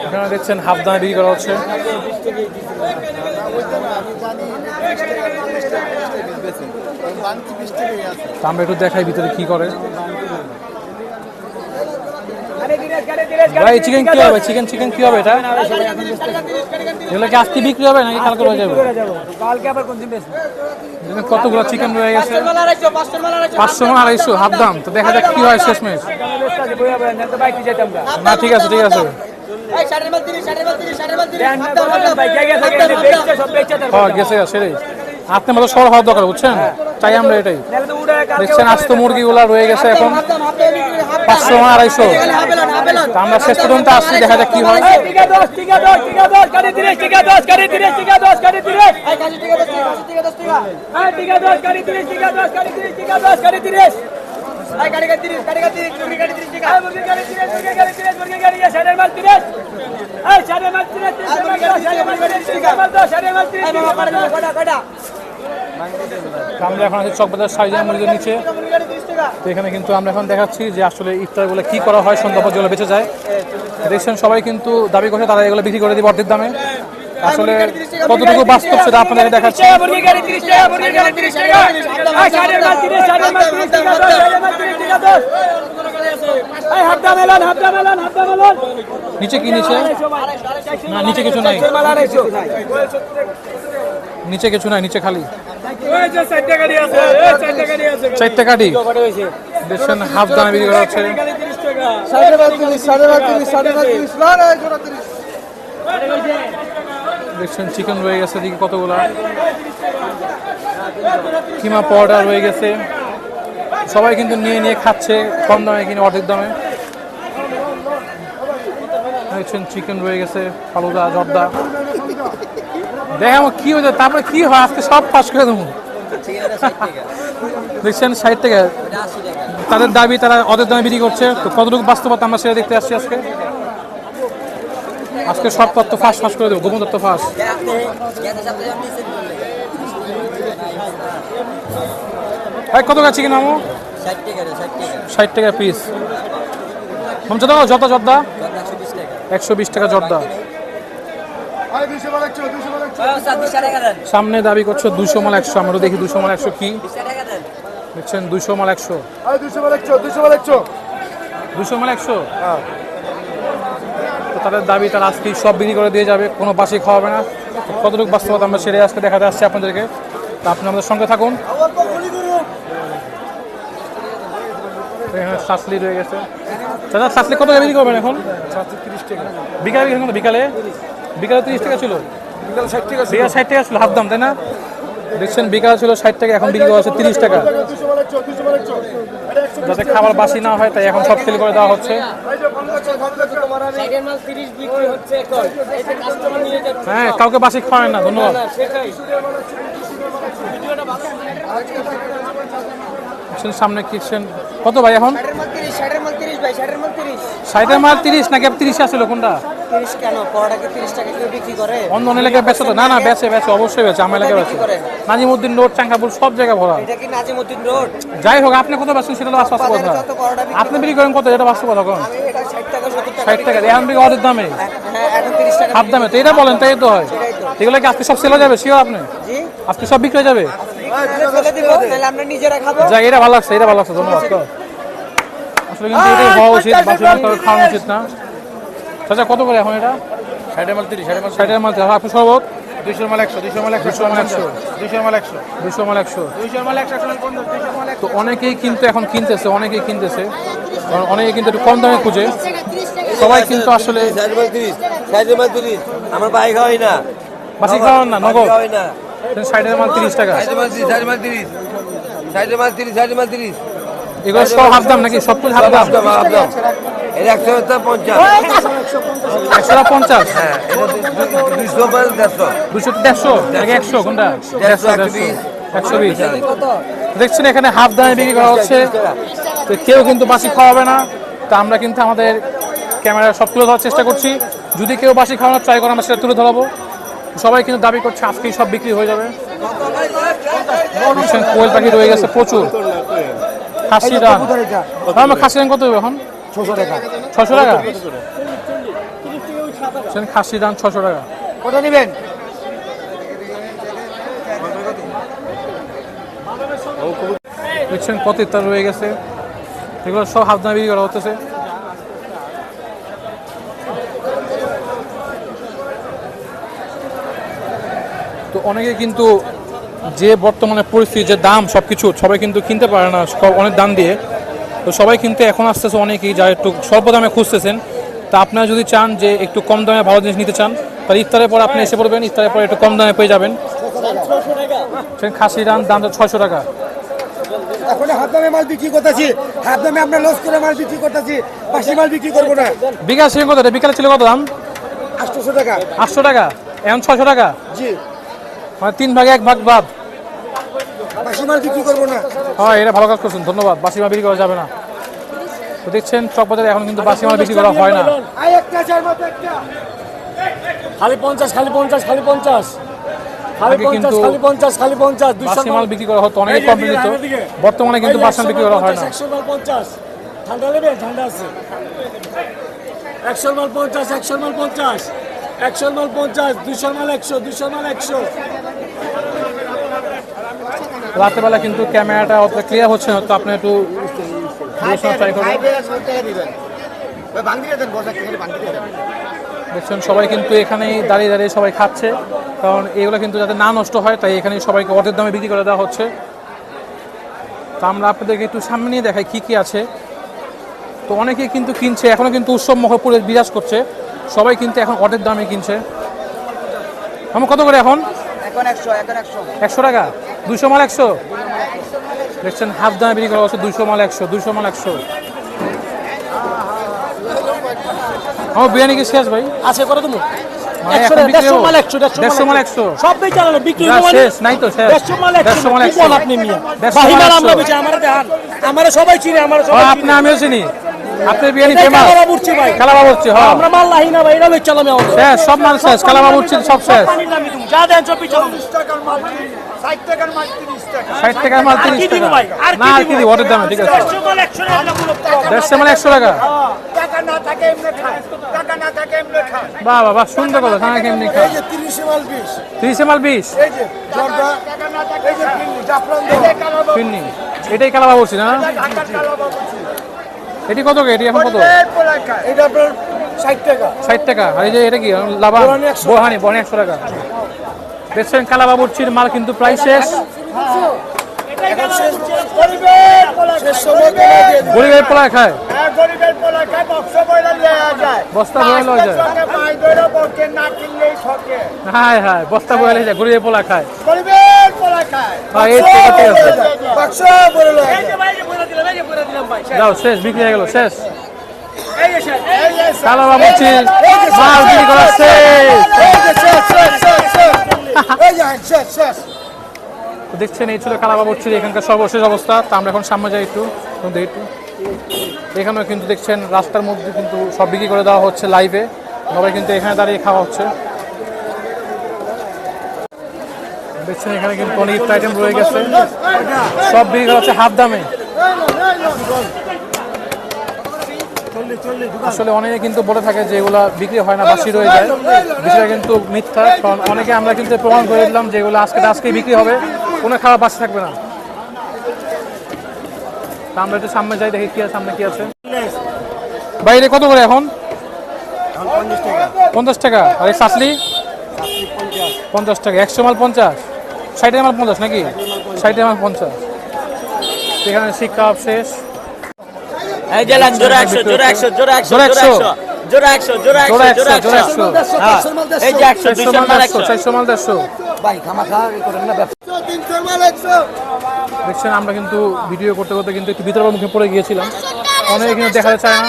এখানে দেখছেন হাফ দামে বিক্রি করা হচ্ছে। আমরা একটু দেখাই ভিতরে কি করে। ভাই চিকেন কি হবে? চিকেন কি হবে এটা? এগুলো কি আজকে বিক্রি হবে নাকি কালকে হয়ে যাবে? কতগুলো চিকেন রয়ে গেছে? 500 মাল 250 হাফ দাম। তো দেখা যাক কি হয় শেষমেশ। না ঠিক আছে গেছে সেটাই। আপনি মতো সর হওয়ার দরকার বুঝছেন, চাই আমরা এটাই। দেখছেন আস্ত মুরগিগুলা রয়ে গেছে এখন 500 250। আমরা শেষ পর্যন্ত আসছি, দেখা যাক কি হয়। আমরা এখন আছি চকবাজার শাহজাহান মসজিদের নিচে। তো এখানে কিন্তু আমরা এখন দেখাচ্ছি যে আসলে ইফতারগুলো কি করা হয়, সন্ধ্যা পর্যন্ত যেগুলো বেঁচে যায়। দেখছেন সবাই কিন্তু দাবি করছে তারা এগুলো বিক্রি করে দিবে অর্ধেক দামে। আসলে কতটুকু বাস্তব সেটা আপনাদের দেখাচ্ছি। নিচে কি নিচে? না নিচে কিছু নাই, নিচে কিছু নাই, নিচে খালি 4টা গাড়ি। দেখছেন হাফ দামে বিক্রি করা হচ্ছে। দেখছেন চিকেন রয়ে গেছে দিকে কতগুলা, কিমা পাউডার রয়ে গেছে। সবাই কিন্তু নিয়ে খাচ্ছে কম দামে কিনে অর্ধেক দামে। দেখছেন চিকেন রয়ে গেছে, ফালুদা জর্দা। দেখো কি হয়েছে, তারপরে কি হয় আজকে সব ফাঁস করে দেবো। দেখছেন 60 টাকা তাদের দাবি, তারা অর্ধেক দামে বিক্রি করছে। তো কতটুকু বাস্তবতা আমরা সেটা দেখতে আসছি আজকে সব তথ্য ফাঁস করে দেবো, গোপন তথ্য ফাঁস। কত টাকা চিকেন আমো? 60 টাকা পিস। জর্দা 120 টাকা জর্দা। সামনে দাবি করছে 200 মাল 100। আমরা দেখি 200 মাল 100 কি দেখছেন। 200 মাল 100, 200 মাল 100। তো তাদের দাবি তারা আজকে সব বিক্রি করে দিয়ে যাবে, কোনো বাসি খাওয়াবে না। কতটুকু বাস্তবতা আমরা সেটাই আজকে দেখাতে আসছি আপনাদেরকে। তা আপনি আমাদের সঙ্গে থাকুন। এখানে শাসলি রয়ে গেছে। দাদা শাসলি কত টাকা বিক্রি করবেন এখন? 30 টাকা। বিকালে 30 টাকা ছিল, বিকালে 60 টাকা ছিল হাফ দাম, তাই না? দেখছেন বিকালে ছিল 60 টাকা, এখন বিক্রি করা হচ্ছে 30 টাকা। যাতে খাবার বাসি না হয় তাই এখন সব সেল করে দেওয়া হচ্ছে। হ্যাঁ, কাউকে বাসি খাওয়ায় না। ধন্যবাদ। সামনে কিনছেন কত ভাই এখন? 60 মাল 30 নাকি 30 আসলে কোনটা? অন্য এলাকায় বেচে তো? না বেচে অবশ্যই বেচে, আমার এলাকায় বেচে। নাজিমউদ্দিন রোড, চাঙ্গাপুর সব জায়গায় ভরা। যাই হোক, আপনি কত বেচেন সেটা তো বাস্তব কথা। আপনি বিক্রি করেন কত, এটা বাস্তব কথা। 60 টাকা এখন বিক্রি অর্ধেক দামে, হাফ দামে। তো এটা বলেন, তাই তো হয়। এগুলো কি আজকে সব সেল হয়ে যাবে? শিওর আপনি আজকে সব বিক্রি হয়ে যাবে? যাই, এটা ভালো লাগছে, ধন্যবাদ। আসলে কিন্তু এটাই হওয়া উচিত, খাওয়ানো উচিত না। আচ্ছা কত করে এখন এটা? 60 মাল 30। আপনি সর্বত 200 মাল 100, 200 মাল 100, 200 মাল 100, 200 মাল 100। তো অনেকেই কিন্তু এখন কিনতেছে, কারণ অনেকে কিন্তু একটু কম দামে খুঁজে। সবাই কিন্তু আসলে 60 মাল 30 আমার ভাই খাওয়াই না, বাসি খাওয়ান না, নগদ 60 মাল 30 টাকা। 60 মাল 30। এগুলো সব হাফ দাম নাকি? সব হাফ দাম। এটা 150, 150। হ্যাঁ, 200 150 নাকি 100 কোনটা? 120। দেখছেন এখানে হাফ দামে বিক্রি করা হচ্ছে। তো কেউ কিন্তু বাসি খাওয়াবে না। তো আমরা কিন্তু আমাদের ক্যামেরা সব তুলে ধরার চেষ্টা করছি। যদি কেউ বাসি খাওয়ানোর ট্রাই করে আমরা সেটা তুলে ধরাবো। সবাই কিন্তু দাবি করছে আজকেই সব বিক্রি হয়ে যাবে। কোয়েল পাখি রয়ে গেছে প্রচুর। খাসি রান কত হবে এখন? 600 টাকা 600 টাকা। খাসির দাম 600 টাকা। কটা নেবেন? দেখছেন কত ইফতার রয়ে গেছে, এগুলো সব হাফ দামে বিক্রি করা হতেছে। তো অনেকে কিন্তু যে বর্তমানে পরিস্থিতি, যে দাম সব কিছু, সবাই কিন্তু কিনতে পারে না অনেক দাম দিয়ে। তো সবাই কিন্তু এখন আসতেছে অনেকেই যারা একটু স্বল্প দামে খুঁজতেছেন। তা আপনারা যদি চান যে একটু কম দামে ভালো জিনিস নিতে চান, তাহলে ইফতারের পর আপনি এসে পড়বেন, ইফতারের পর একটু কম দামে পেয়ে যাবেন। খাসির দামটা 600 টাকা। এখন হাত দামে মাল বিক্রি করতেছি, হাত দামে আমরা লস করে মাল বিক্রি করতেছি, বাসি মাল বিক্রি করবো না। বিকাশ ছিল কত? বিকালে ছিল কত দাম? 800 টাকা। 800 টাকা, এখন 600 টাকা। জি, মানে 3 ভাগে 1 ভাগ বাদ। বাসি মাল বিক্রি করবো না। হ্যাঁ, এটা ভালো কাজ করছেন, ধন্যবাদ। বাসি মাল বিক্রি করা যাবে না। তো দেখছেন চক বাজারে এখন কিন্তু বাসি মাল বিক্রি করা হয় না। আই একটা চার মতো একটা খালি 50, খালি 50, খালি 50, খালি আগে 50, কিন্তু খালি 50, খালি 50, 200 বাসি মাল বিক্রি করা হতো, অনেক কম দিত। বর্তমানে কিন্তু বাসি মাল বিক্রি করা হয় না। 100 মাল 50, ঠান্ডা নেবে? ঠান্ডা আছে। 100 মাল 50, 100 মাল 50, 100 মাল 50, 200 মাল 100, 200 মাল 100। রাতের বেলা কিন্তু ক্যামেরাটা অত ক্লিয়ার হচ্ছে না, তো আপনি একটু ট্রাই করবেন। দেখছেন সবাই কিন্তু এখানেই দাঁড়িয়ে দাঁড়িয়ে সবাই খাচ্ছে, কারণ এগুলো কিন্তু যাতে না নষ্ট হয়, তাই এখানে সবাইকে অর্ধেক দামে বিক্রি করে দেওয়া হচ্ছে। তো আমরা আপনাদেরকে একটু সামনে নিয়ে দেখাই কী কী আছে। তো অনেকে কিন্তু কিনছে, এখনও কিন্তু উৎসব মুখর পরিবেশ বিরাজ করছে, সবাই কিন্তু এখন অর্ধেক দামে কিনছে। আমার কত করে এখন? এখন 100, এখন 100। 100 টাকা। 200 মাল 100। দেখছেন হাফ দামে বিক্রি করা হচ্ছে, 200 মাল 100, 200 মাল 100। আমার বিরিয়ানি কি শেষ ভাই? আছে কত তুমি? মানে 100, এখন বিক্রি 150 মাল হলো? 100, 150 মাল 100। সব বেচে চালানো বিক্রি যা মানে শেষ, নাই তো শেষ। 150 মাল 150 মাল 100, কি বল 100। আপনি মিয়া? 150 বাহি মাল মাল আমরা 100। বেচে, আমারে দেখান, আমারে সবাই চিনে, আমারে ও, সবাই আপনি চিনে। আমিও চিনি, আপনার বিরিয়ানি এটাই ফেমাস। কালাবাবুর্চি ভাই। কালাবাবুর্চি, হ্যাঁ। আমরা মাল লাহি না ভাই, এটা বেচে চালামি আমাদের। শেষ, সব মাল শেষ, কালাবাবুর্চি সব শেষ। পানির দামই তুমি যা দেন সব চালামি। 30 টাকার মাল 60 টাকার মাল 30 টাকা। 60 টাকার মাল আর কি 30 দিব টাকা। ভাই? আর না, আর কি দিব? অর্ধেক দামে, ঠিক আছে। 100 মাল 100 টাকা মূল্য পাবো। 150 মাল 100 টাকা। টাকা না থাকে এমনি খায়, টাকা না থাকে এমনি খায়। বাহ বাহ বাহ, সুন্দর কথা। খানা কেমনি এই খায়? যে 30 মাল 20, 30 মাল 20। এই যে জর্দা, এই যে পিন্নি, জাফরান দাও। ফিরনি, এটাই কালাবাবুর্চি না? এটি কত করে? এটি এখন কত? এটা আপনার 60 টাকা। 60 টাকা। আর এই যে এটা কি লাভা? বোরহানি 100 বোরহানি 100 টাকা। দেখছেন কালাবাবুর্চির মাল কিন্তু প্রায় শেষ। শেষ সময় কমায় দিয়ে দিই। গরিবের পোলায় খায়, গরিবের পোলা খায়, বক্স বইরা লইয়া যায়। বস্তা বয়ে লয়ে যায়। সঙ্গে পাই ধরে বকে না কিনলেই ঠকে। হায় হায়, বস্তা বয়ে লয়ে যায়, গরিবের পোলা খায়। গরিবের পোলা খায়। হ্যাঁ, এই তো ঠিক আছে। বাক্স বলে লইয়া এই যে যায়। ভাই, যে বইরা দিলাম, এই যে বইরা দিলাম ভাই। যাও, শেষ, বিক্রি হয়ে গেল, শেষ। এই যে শেষ। এই যে কালাবাবুর্চির মাল বিক্রি করা শেষ। এই যে শেষ শেষ। তো দেখছেন এই ছিল কালাবাবুর্চির এখানকার সর্বশেষ অবস্থা। তা আমরা এখন সামনে যাই একটু দেখি একটু। এখানেও কিন্তু দেখছেন রাস্তার মধ্যে কিন্তু সব বিক্রি করে দেওয়া হচ্ছে লাইভে, সবাই কিন্তু এখানে দাঁড়িয়ে খাওয়া হচ্ছে। দেখছেন এখানে কিন্তু অনেক ইফতার আইটেম রয়ে গেছে, সব বিক্রি করা হচ্ছে হাফ দামে। আসলে অনেকে কিন্তু বলে থাকে যে এগুলা বিক্রি হয় না, বাসি রয়ে যায়। বিষয়টা কিন্তু মিথ্যা, কারণ অনেকে আমরা কিন্তু প্রমাণ করে দিলাম যে এগুলো আজকেই বিক্রি হবে, কোনো খাবার বাসি থাকবে না। তা আমরা একটু সামনে যাই, দেখি কি আছে, সামনে কি আছে। বাইরে কত করে এখন? 50 টাকা। আর এই সাসলি 50 টাকা। 100 মাল 50, 60 মাল 50 নাকি? 60 মাল 50। এখানে শিক্ষা শেষ। এই যে লান জোড়া 100, জোড়া 100, জোড়া 100, জোড়া 100, জোড়া 100, জোড়া 100, জোড়া 100। হ্যাঁ, এই যে 100, 200 মাল 100। 400 মাল 150। ভাই খামাখা করেন না ব্যবসা। 300 মাল 100। দেখছেন আমরা কিন্তু ভিডিও করতে করতে কিন্তু একটু বিতর্কের মুখে পড়ে গিয়েছিলাম, অনেকে কিন্তু দেখাতে চায় না।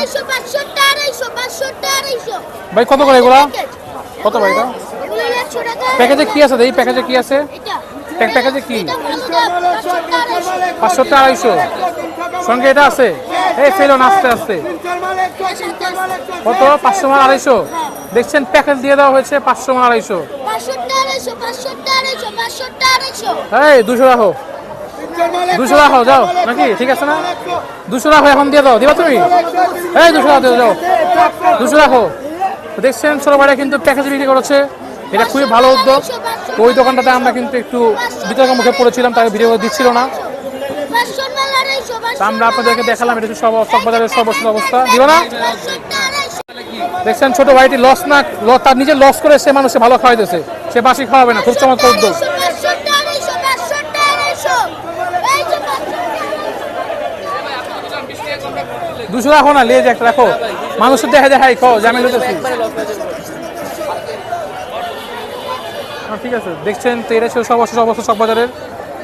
ভাই কত করে এগুলা? কত ভাই এটা? প্যাকেজে কি আছে? এই প্যাকেজে কি আছে? প্যাকেজে কি? 500 টাকা 250 সঙ্গে এটা আছে। এই ফেলুন আস্তে আস্তে। কত? 500 মাল 250। দেখছেন প্যাকেজ দিয়ে দেওয়া হয়েছে 500 মাল 250। এই 200 রাখো। 200 রাখো যাও নাকি ঠিক আছে না 200 রাখো এখন দিয়ে দাও দিবা তুমি এই 200 রাখো যাও 200 রাখো দেখছেন ছোট ভাইরা কিন্তু প্যাকেজ বিক্রি করছে এটা খুবই ভালো উদ্যোগ ওই দোকানটাতে আমরা কিন্তু একটু বিতর্কের মুখে পড়েছিলাম তাই ভিডিও দিচ্ছিল না তা আমরা আপনাদেরকে দেখালাম এটা সব বাজারের সর্বশেষ অবস্থা দিও না দেখছেন ছোট ভাইটি লস না তার নিজে লস করে সে মানুষে ভালো খাওয়াইতেছে সে বাসি খাওয়াবে না খুব চমৎকার উদ্যোগ 200 রাখো না লিয়ে একটা রাখো মানুষের দেখা দেখাই খাও জামিন লইতেছি ঠিক আছে দেখছেন তো এটা ছিল সর্বশেষ অবস্থা সব বাজারের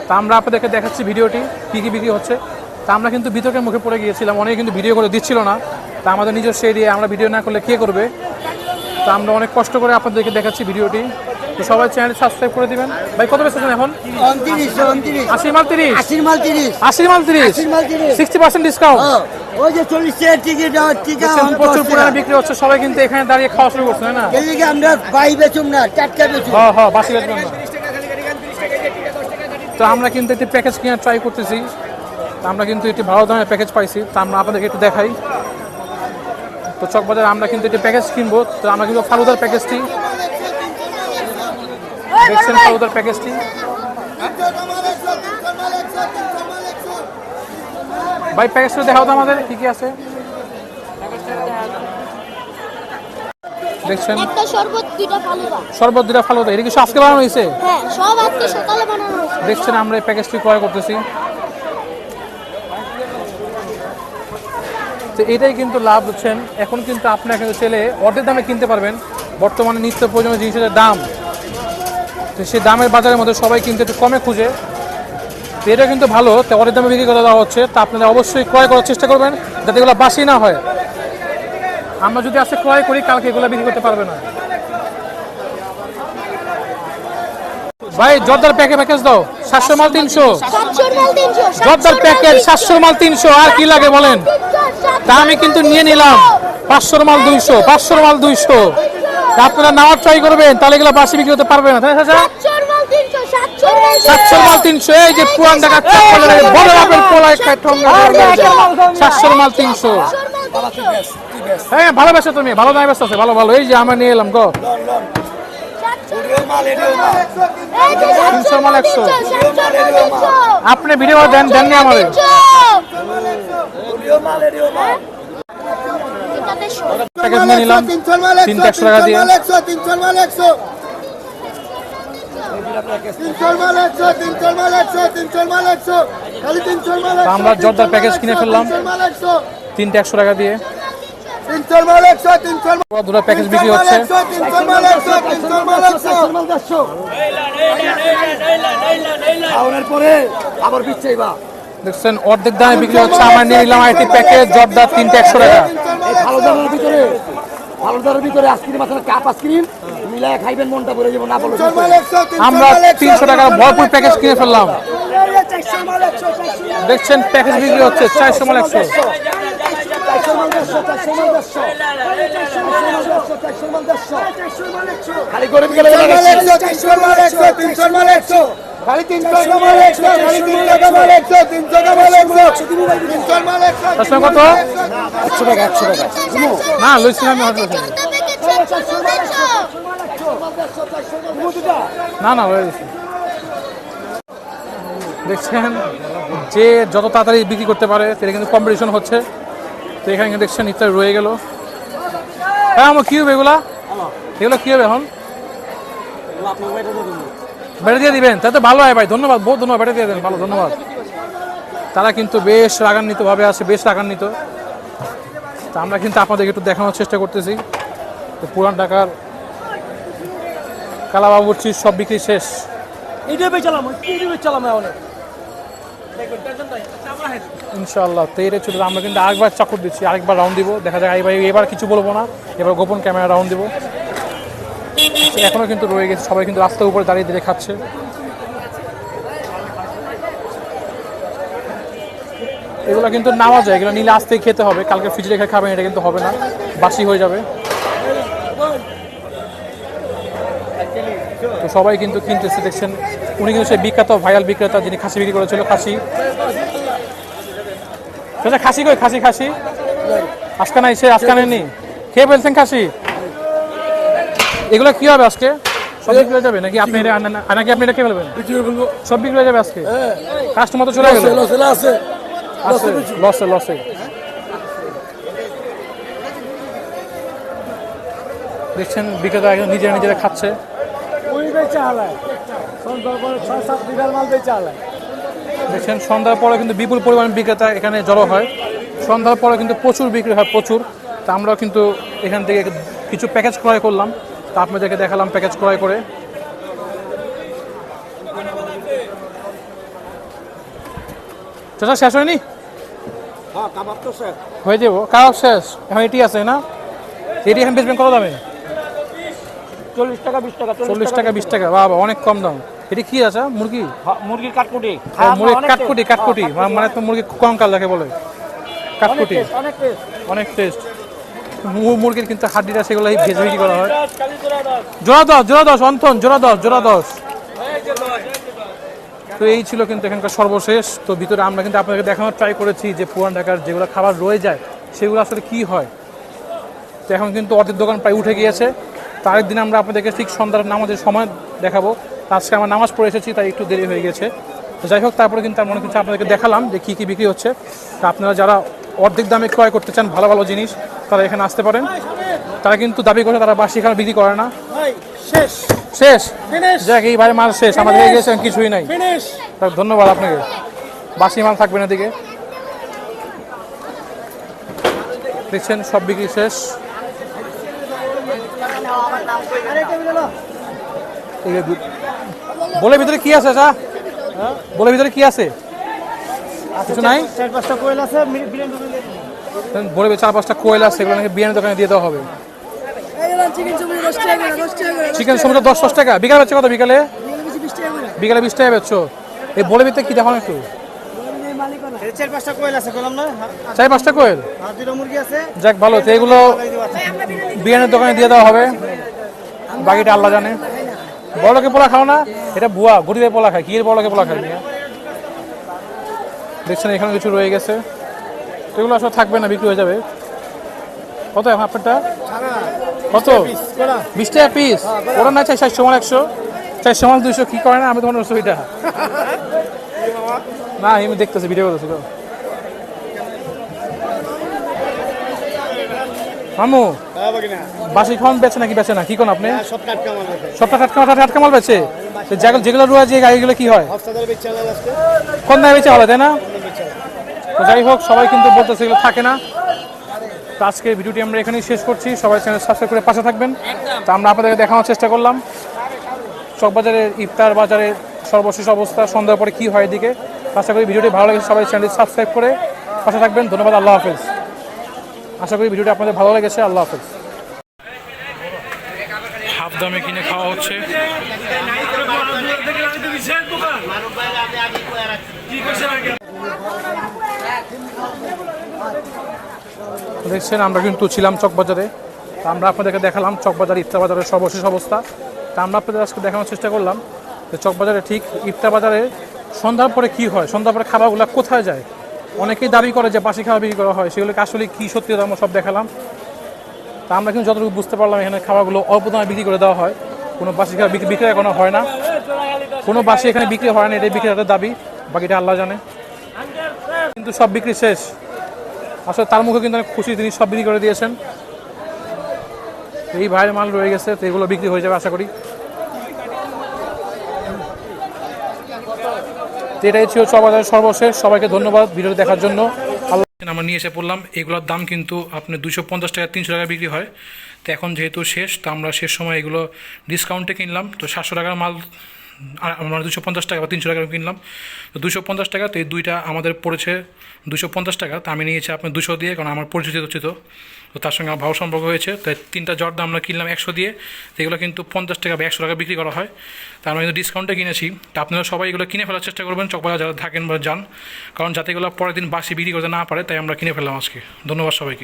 তা আমরা আপনাদেরকে দেখাচ্ছি ভিডিওটি কী কী বিক্রি হচ্ছে তা আমরা কিন্তু বিতর্কের মুখে পড়ে গিয়েছিলাম অনেকে কিন্তু ভিডিও করে দিচ্ছিল না তা আমাদের নিজস্ব এরিয়ায় আমরা ভিডিও না করলে কে করবে তা আমরা অনেক কষ্ট করে আপনাদেরকে দেখাচ্ছি ভিডিওটি তো সবাই চ্যানেল সাবস্ক্রাইব করে দিবেন ভাই কত বেচেছেন এখন 80 মাল 30 60% ডিসকাউন্ট ওই যে 40 টাকার টিকিট প্রচুর পরিমাণে বিক্রি হচ্ছে সবাই কিন্তু এখানে দাঁড়িয়ে খাওয়া শুরু করছে না এদিকে আমরা বাই বেচুম না টাটকা বেচুম হ্যাঁ বাসি বেচবেন না তো আমরা কিন্তু একটি প্যাকেজ কিনে ট্রাই করতেছি তো আমরা কিন্তু একটি ভালো দামের প্যাকেজ পাইছি তো আমরা আপনাদেরকে একটু দেখাই তো চকবাজারে আমরা কিন্তু একটি প্যাকেজ কিনবো তো আমরা কিন্তু ফালুদার প্যাকেজটি দেখছেন ফালুদার প্যাকেজটি ভাই প্যাকেজটা দেখাও তো আমাদের কি কি আছে দেখছেন একটা শরবত দুইটা ফালুদা শরবত দুটা ফালুদা এটা কি সব আজকে বানানো হয়েছে হ্যাঁ সব আজকে সকালে বানানো হয়েছে দেখছেন আমরা এই প্যাকেজটি ক্রয় করতেছি তো এটাই কিন্তু লাভ হচ্ছেন এখন কিন্তু আপনার কিন্তু ছেলে অর্ধেক দামে কিনতে পারবেন বর্তমানে নিত্য প্রয়োজনীয় জিনিসের দাম তো সেই দামের বাজারের মধ্যে সবাই কিন্তু একটু কমে খুঁজে তো এটা কিন্তু ভালো তো অর্ধেক দামে বিক্রি করে দেওয়া হচ্ছে তা আপনারা অবশ্যই ক্রয় করার চেষ্টা করবেন যাতে এগুলো বাসি না হয় আমরা যদি আজকে ক্রয় করি কালকে এগুলো বিক্রি করতে পারবে না ভাই জর্দার প্যাকেজ দাও 700 মাল 300 জর্দার প্যাকেট 700 মাল 300 আর কি লাগে বলেন তা আমি কিন্তু নিয়ে নিলাম 500 মাল 200 500 মাল 200 আপনারা নেওয়ার ট্রাই করবেন তাহলে এগুলো বাসি বিক্রি করতে পারবে না তাই না 700 মাল 300 এই যে পুরান ঢাকা চকলের বড় আপেল কোলায় খায় ঠঙ্গা 700 মাল 300 হ্যাঁ ভালো বেচো তুমি ভালো দামে বেচছো ভালো ভালো এই যে আমরা নিয়ে এলাম গো 300 মাল 100 আপনি ভিডিও দেন নি আমাদের প্যাকেজ নিয়ে নিলাম 300 টাকা দিয়ে আমরা জর্দার প্যাকেজ কিনে ফেললাম 300 টাকা দিয়ে দুটো প্যাকেজ বিক্রি হচ্ছে দেখছেন অর্ধেক দামে বিক্রি হচ্ছে আমরা নিয়ে নিলাম আইটি প্যাকেজ জর্দার 300 টাকা ভালোদারের ভিতরে আইসক্রিম আছে কাপ আইসক্রিম মিলায় খাইবেন মনটা ভরে যাবে না বলো আমরা 300 টাকার ভরপুর প্যাকেজ কিনে ফেললাম দেখছেন প্যাকেজ বিক্রি হচ্ছে 400 মাল 100 খালি করে গেলে 400 মাল 100 300 মাল 100 খালি 300 মাল 100 খালি 300 মাল 100 300 মাল 100 300 মাল 100 তার কত 100 টাকা না লইছিলাম আমি না হয়ে গেছে দেখছেন যে যত তাড়াতাড়ি বিক্রি করতে পারে সেটা কিন্তু কম্পিটিশন হচ্ছে তো এখানে কিন্তু দেখছেন ইত্যাদি রয়ে গেল হ্যাঁ আমার কী হবে এগুলো কী হবে এখন বেড়ে দিয়ে দিবেন তাই তো ভালো হয় ভাই ধন্যবাদ বহুত ধন্যবাদ বেড়ে দিয়ে দেন ভালো ধন্যবাদ তারা কিন্তু বেশ রাগান্বিতভাবে আছে বেশ রাগান্বিত তা আমরা কিন্তু আপনাদেরকে একটু দেখানোর চেষ্টা করতেছি তো পুরান ঢাকার কালাবাবুর্চির সব বিক্রি শেষ ইনশাআল্লাহ তো এটা ছিল আমরা কিন্তু আরেকবার চাকর দিচ্ছি আরেকবার রাউন্ড দিব দেখা যায় এবার কিছু বলবো না এবার গোপন ক্যামেরা রাউন্ড দিব এখনো কিন্তু রয়ে গেছে সবাই কিন্তু রাস্তার উপরে দাঁড়িয়ে দাঁড়িয়ে খাচ্ছে এগুলো কিন্তু নেওয়া যায় এগুলো নিলে আসতেই খেতে হবে কালকে ফ্রিজে রেখে খাবেন এটা কিন্তু হবে না বাসি হয়ে যাবে তো সবাই কিন্তু কিনতেছে দেখছেন উনি কিন্তু সেই বিখ্যাত ভাইরাল বিক্রেতা যিনি খাসি বিক্রি করেছিল খাসি। আচ্ছা খাসি কই খাসি খাসি আজকে নাই সে আজকে নেই খেয়ে ফেলছেন খাসি। এগুলো কি হবে আজকে সব বিক্রি হয়ে যাবে নাকি আপনি নাকি আপনি এটা খেয়ে ফেলবেন? সব বিক্রি হয়ে যাবে আজকে? কাস্টমার তো চলে গেল লসে লসে। দেখছেন বিক্রেতা একদম নিজেরা খাচ্ছে। দেখছেন সন্ধ্যার পরে কিন্তু বিপুল পরিমাণ বিক্রেতা এখানে জড়ো হয়। সন্ধ্যার পরে কিন্তু প্রচুর বিক্রি হয় প্রচুর। তা আমরাও কিন্তু এখান থেকে কিছু প্যাকেজ ক্রয় করলাম, তা আপনাদেরকে দেখালাম প্যাকেজ ক্রয় করে। চাচা শেষ হয়নি? হয়ে যাবো কাবাব শেষ, এখন এটি আছে না? এটি এখন বেচবেন কত দামে? 40 টাকা 20 টাকা 40 টাকা 20 টাকা, বাবা অনেক কম দাম। এটি কি আছে? মুরগি? মুরগির কাটকুটি। মুরগির কাটকুটি মানে তো মুরগি কঙ্কাল যাকে বলে কাটকুটি। অনেক টেস্ট। মুরগির কিন্তু হাড্ডিটা সেগুলো ভেজে বিক্রি করা হয়। জোড়া 10 অন্থন জোড়া 10। তো এই ছিল কিন্তু এখানকার সর্বশেষ। তো ভিতরে আমরা কিন্তু আপনাদেরকে দেখানোর ট্রাই করেছি যে পুরান ঢাকার যেগুলো খাবার রয়ে যায় সেগুলো আসলে কি হয়। তো এখন কিন্তু অর্ধেক দোকান প্রায় উঠে গিয়েছে। তার একদিন আমরা আপনাদেরকে ঠিক সন্ধ্যার নামাজের সময় দেখাবো। আজকে আমরা নামাজ পড়ে এসেছি তাই একটু দেরি হয়ে গেছে। তো যাই হোক তারপরে কিন্তু মনে কিছু আপনাদেরকে দেখালাম যে কী কী বিক্রি হচ্ছে। তা আপনারা যারা অর্ধেক দামে ক্রয় করতে চান ভালো ভালো জিনিস তারা এখানে আসতে পারেন। তারা কিন্তু দাবি করে তারা বাসি খাবার বিক্রি করে না। শেষ যাক এই বারে মাল শেষ, আমাদের হয়ে গেছে কিছুই নাই। তার ধন্যবাদ আপনাকে। বাসি মাল থাকবে না দিকে দেখছেন সব বিক্রি শেষ। বলে ভিতরে কি আছে? বলে ভিতরে কি আছে? কিছু নাই? 4-5টা কোয়েল আছে, বলে 4-5টা কোয়েল আছে, সেগুলো নাকি বিরিয়ানি দোকানে দিয়ে দেওয়া হবে। চিকেন সমুদ্র 10 টাকা। বিকালে বেচছে কত? বিকালে 20 টাকা বেচছো। এই বলে ভিতরে কি দেখো একটু? 4-5টা কোয়েল আছে, বললাম না? 4-5টা কোয়েল, আর 2টা মুরগি আছে। যাক ভালো। তো এগুলো বিরিয়ানির দোকানে দিয়ে দেওয়া হবে, বাকিটা আল্লাহ জানে। বড়লোকে পোলা খাও না, এটা বুয়া গরিবের পোলা খায়। কি এর বড়লোকে পোলা খায়? দেখছেন এখানে কিছু রয়ে গেছে, এগুলো আসলে থাকবে না, বিক্রি হয়ে যাবে। কত এখন আপনারটা? কত? 20 টাকা পিস। ওরা না চাই 400 মাল 100, 400 মাল 200 কি করে না? আমি তোমার ওইটা না, আমি দেখতেছি ভিডিও করতেছি তো। মামু বাসি খাওয়ান বেচে নাকি বেচে না? কি কোন আপনি? সবটা টাটকা মাল বেচে। যেগুলো রয়েছে যে গাড়িগুলো কি হয়? কোন দামে বেচে হবে তাই না? তো যাই হোক সবাই কিন্তু বলতেছে এগুলো থাকে না। তো আজকে ভিডিওটি আমরা এখানেই শেষ করছি। সবাই চ্যানেল সাবস্ক্রাইব করে পাশে থাকবেন। তো আমরা আপনাদেরকে দেখানোর চেষ্টা করলাম চকবাজারের ইফতার বাজারের সর্বশেষ অবস্থা, সন্ধ্যার পরে কী হয় এদিকে। আশা করি ভিডিওটি ভালো লেগেছে, সবাই চ্যানেলটি সাবস্ক্রাইব করে পাশে থাকবেন। ধন্যবাদ, আল্লাহ হাফেজ। আশা করি ভিডিওটি আপনাদের ভালো লেগেছে। আল্লাহ হাফেজ। হাফ দামে কিনে খাওয়া হচ্ছে। দেখছেন আমরা কিন্তু ছিলাম চকবাজারে। তা আমরা আপনাদেরকে দেখালাম চকবাজার ইফতার বাজারের সর্বশেষ অবস্থা। তা আমরা আপনাদের আজকে দেখানোর চেষ্টা করলাম যে চকবাজারে ঠিক ইফতার বাজারে সন্ধ্যার পরে কী হয়, সন্ধ্যার পরে খাবারগুলো কোথায় যায়। অনেকেই দাবি করে যে বাসি খাবার বিক্রি করা হয়, সেগুলোকে আসলে কী সত্যি আমরা সব দেখালাম। তা আমরা কিন্তু যতটুকু বুঝতে পারলাম এখানে খাবারগুলো অল্প দামে বিক্রি করে দেওয়া হয়, কোনো বাসি খাবার বিক্রি এখনো হয় না, কোনো বাসি এখানে বিক্রি হয় না, এটাই বিক্রেতাদের দাবি, বাকিটা আল্লাহ জানে। কিন্তু সব বিক্রি শেষ। আসলে তার মুখে কিন্তু অনেক খুশি, তিনি সব বিক্রি করে দিয়েছেন। এই ভাইয়ের মাল রয়ে গেছে, তো এগুলো বিক্রি হয়ে যাবে আশা করি। এটাই ছিল চকবাজারের সর্বশেষ। সবাইকে ধন্যবাদ ভিডিওটি দেখার জন্য। আল্লাহ। আমরা নিয়ে এসে পড়লাম, এগুলোর দাম কিন্তু আপনার 250 টাকা 300 টাকা বিক্রি হয়। তো এখন যেহেতু শেষ, তো আমরা শেষ সময় এগুলো ডিসকাউন্টে কিনলাম। তো 700 টাকার মাল আমরা 250 টাকা বা 300 টাকা কিনলাম। তো 250 টাকা। তো এই দুইটা আমাদের পড়েছে 250 টাকা। তো আমি নিয়েছি আপনার 200 দিয়ে, কারণ আমার পরিচিত উচিত, তো তার সঙ্গে আমার ভালো সম্পর্ক হয়েছে। তো তিনটা জর্দা আমরা কিনলাম 100 দিয়ে। তো এগুলো কিন্তু 50 টাকা বা 100 টাকা বিক্রি করা হয়। তো আমরা কিন্তু ডিসকাউন্টে কিনেছি। তো আপনারা সবাই এগুলো কিনে ফেলার চেষ্টা করবেন চকবাজার যারা থাকেন বা যান, কারণ যাতে এগুলো পরের দিন বাসি বিক্রি করতে না পারে, তাই আমরা কিনে ফেললাম আজকে। ধন্যবাদ সবাইকে।